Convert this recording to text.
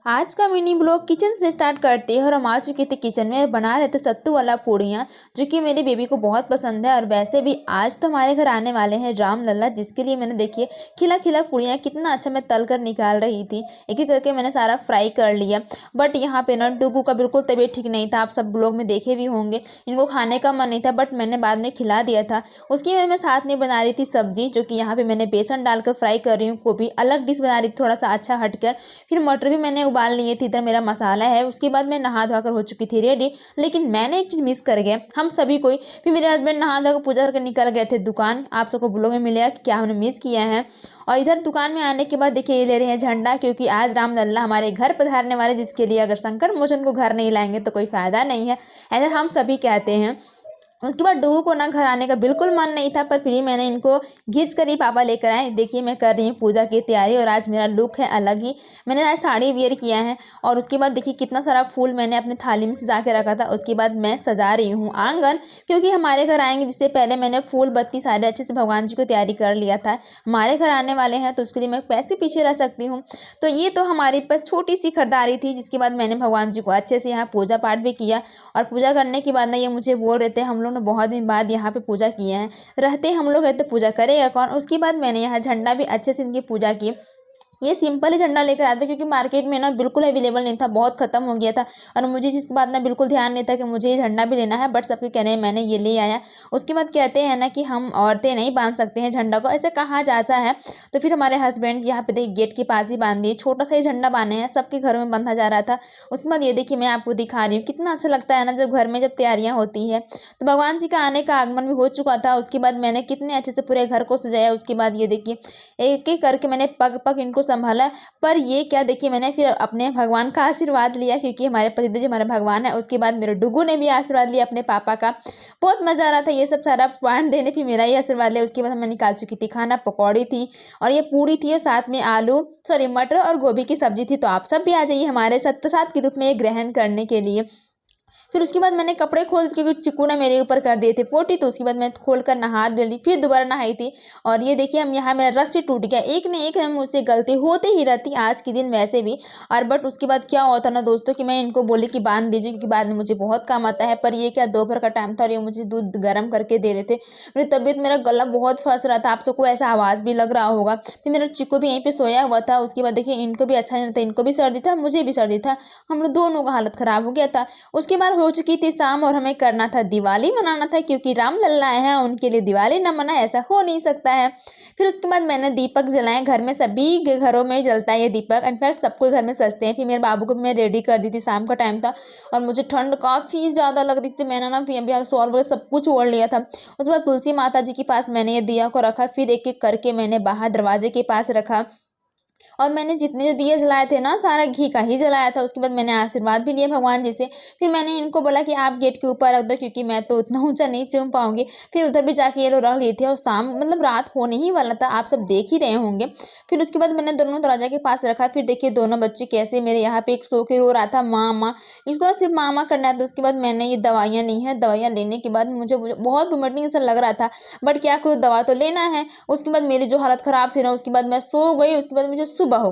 आज का mini blog kitchen से स्टार्ट करते हैं और हम आ चुके थे किचन में। बना रहे थे सत्तू वाला पूड़ियाँ, जो कि मेरे बेबी को बहुत पसंद है। और वैसे भी आज तो हमारे घर आने वाले हैं राम लल्ला, जिसके लिए मैंने देखिए खिला खिला पूड़ियाँ कितना अच्छा मैं तल कर निकाल रही थी। एक एक करके मैंने सारा फ्राई कर लिया। बट यहाँ पे ना डुगू का बिल्कुल तबीयत ठीक नहीं था, आप सब ब्लॉग में देखे भी होंगे। इनको खाने का मन नहीं था, बट मैंने बाद में खिला दिया था। उसकी वजह मैं साथ में बना रही थी सब्जी, जो कि यहाँ पे मैंने बेसन डालकर फ्राई कर रही हूँ। गोभी अलग डिश बना रही थी, थोड़ा सा अच्छा हटकर। फिर मटर भी मैंने उबाल लिए थे। इधर मेरा मसाला है। उसके बाद मैं नहा धोकर हो चुकी थी रेडी। लेकिन मैंने एक चीज़ मिस कर गया, हम सभी कोई। फिर मेरे हस्बैंड नहा धोकर पूजा करके निकल गए थे दुकान। आप सबको ब्लॉग में मिलेगा कि क्या हमने मिस किया है। और इधर दुकान में आने के बाद देखिए ये ले रहे हैं झंडा, क्योंकि आज राम लल्ला हमारे घर पधारने वाले, जिसके लिए अगर संकट मोचन को घर नहीं लाएंगे तो कोई फायदा नहीं है, ऐसा हम सभी कहते हैं। उसके बाद डुगू को ना घर आने का बिल्कुल मन नहीं था, पर फिर मैंने इनको खींच कर ही पापा लेकर आए। देखिए मैं कर रही हूँ पूजा की तैयारी, और आज मेरा लुक है अलग ही। मैंने आज साड़ी वेयर किया है। और उसके बाद देखिए कितना सारा फूल मैंने अपनी थाली में सजा के रखा था। उसके बाद मैं सजा रही हूँ आंगन, क्योंकि हमारे घर आएंगे जिससे पहले मैंने फूल बत्ती सारे अच्छे से भगवान जी को तैयारी कर लिया था। हमारे घर आने वाले हैं तो उसके लिए मैं पैसे पीछे रह सकती हूँ। तो ये तो हमारे पास छोटी सी खरीदारी थी, जिसके बाद मैंने भगवान जी को अच्छे से यहाँ पूजा पाठ भी किया। और पूजा करने के बाद ना ये मुझे बोल रहे थे, हम लोग ने बहुत दिन बाद यहाँ पे पूजा किए हैं, रहते हम लोग है तो पूजा करेगा कौन। उसके बाद मैंने यहाँ झंडा भी अच्छे से इनकी पूजा की। ये सिंपल ही झंडा लेकर आया था, क्योंकि मार्केट में ना बिल्कुल अवेलेबल नहीं था, बहुत खत्म हो गया था। और मुझे जिसके बाद ना बिल्कुल ध्यान नहीं था कि मुझे ये झंडा भी लेना है, बट सबके कहने मैंने ये ले आया। उसके बाद कहते हैं ना कि हम औरतें नहीं बांध सकते हैं झंडा को, ऐसे कहा जाता है। तो फिर हमारे हस्बैंड यहाँ पे देखिए गेट के पास ही बांध दिए, छोटा सा ही झंडा बांधे हैं, सबके घरों में बंधा जा रहा था। उसके बाद ये देखिए मैं आपको दिखा रही हूँ, कितना अच्छा लगता है ना जब घर में जब तैयारियां होती है। तो भगवान जी का आने का आगमन भी हो चुका था। उसके बाद मैंने कितने अच्छे से पूरे घर को सजाया। उसके बाद ये देखिए एक एक करके मैंने पग पग इनको संभाला। पर ये क्या देखिए मैंने फिर अपने भगवान का आशीर्वाद लिया, क्योंकि हमारे पतिदेव जो हमारे भगवान है। उसके बाद मेरे डुगू ने भी आशीर्वाद लिया अपने पापा का। बहुत मजा आ रहा था ये सब सारा पॉइंट देने, फिर मेरा ही आशीर्वाद लिया। उसके बाद मैं निकाल चुकी थी खाना, पकौड़ी थी और ये पूड़ी थी, और साथ में मटर और गोभी की सब्जी थी। तो आप सब भी आ जाइए हमारे साथ प्रसाद के रूप में ये ग्रहण करने के लिए। फिर उसके बाद मैंने कपड़े खोल, क्योंकि चिकू ने मेरे ऊपर कर दिए थे पोटी। तो उसके बाद मैं खोल कर नहा धुली, फिर दोबारा नहाई थी। और ये देखिए हम यहाँ मेरा रस्सी टूट गया। एक न एक मुझसे गलती होते ही रहती आज के दिन वैसे भी। और बट उसके बाद क्या होता ना दोस्तों, कि मैं इनको बोली कि बांध दीजिए, क्योंकि बाद में मुझे बहुत काम आता है। पर ये क्या दोपहर का टाइम था और ये मुझे दूध गर्म करके दे रहे थे। मेरी तबीयत, मेरा गला बहुत फंस रहा था, आप सबको ऐसा आवाज़ भी लग रहा होगा। फिर मेरा चिकू भी यहीं पर सोया हुआ था। उसके बाद देखिए इनको भी अच्छा नहीं था, इनको भी सर्दी था, मुझे भी सर्दी था, हम लोग दोनों का हालत ख़राब हो गया था। उसके बाद हो चुकी थी शाम, और हमें करना था दिवाली मनाना था, क्योंकि राम लल्ला आए हैं, उनके लिए दिवाली ना मनाए ऐसा हो नहीं सकता है। फिर उसके बाद मैंने दीपक जलाए। घर में सभी के घरों में जलता है ये दीपक, इनफैक्ट सबको घर में सजते हैं। फिर मेरे बाबू को मैं रेडी कर दी थी, शाम का टाइम था और मुझे ठंड काफ़ी ज़्यादा लग रही थी। मैंने ना फिर सॉल वगैरह सब कुछ ओढ़ लिया था। उसके बाद तुलसी माता जी के पास मैंने ये दिया को रखा। फिर एक एक करके मैंने बाहर दरवाजे के पास रखा। और मैंने जितने जो दिए जलाए थे ना, सारा घी का ही जलाया था। उसके बाद मैंने आशीर्वाद भी लिया भगवान जी से। फिर मैंने इनको बोला कि आप गेट के ऊपर रख दो, क्योंकि मैं तो उतना ऊंचा नहीं चढ़ पाऊंगी। फिर उधर भी जाके ये लोग रख लिए थे, और शाम मतलब रात होने ही वाला था, आप सब देख ही रहे होंगे। फिर उसके बाद मैंने दोनों दरवाजा के पास रखा। फिर देखिए दोनों बच्चे कैसे मेरे यहाँ पे एक सो के रो रहा था, माँ माँ। इसको ना सिर्फ माँ करना है। तो उसके बाद मैंने ये दवाइयाँ ली हैं। दवाइयाँ लेने के बाद मुझे बहुत वोमिटिंग जैसा लग रहा था, बट क्या करूँ, दवा तो लेना है। उसके बाद मेरी जो हालत ख़राब थी ना, उसके बाद मैं सो गई। उसके बाद मुझे सुबह हो गई।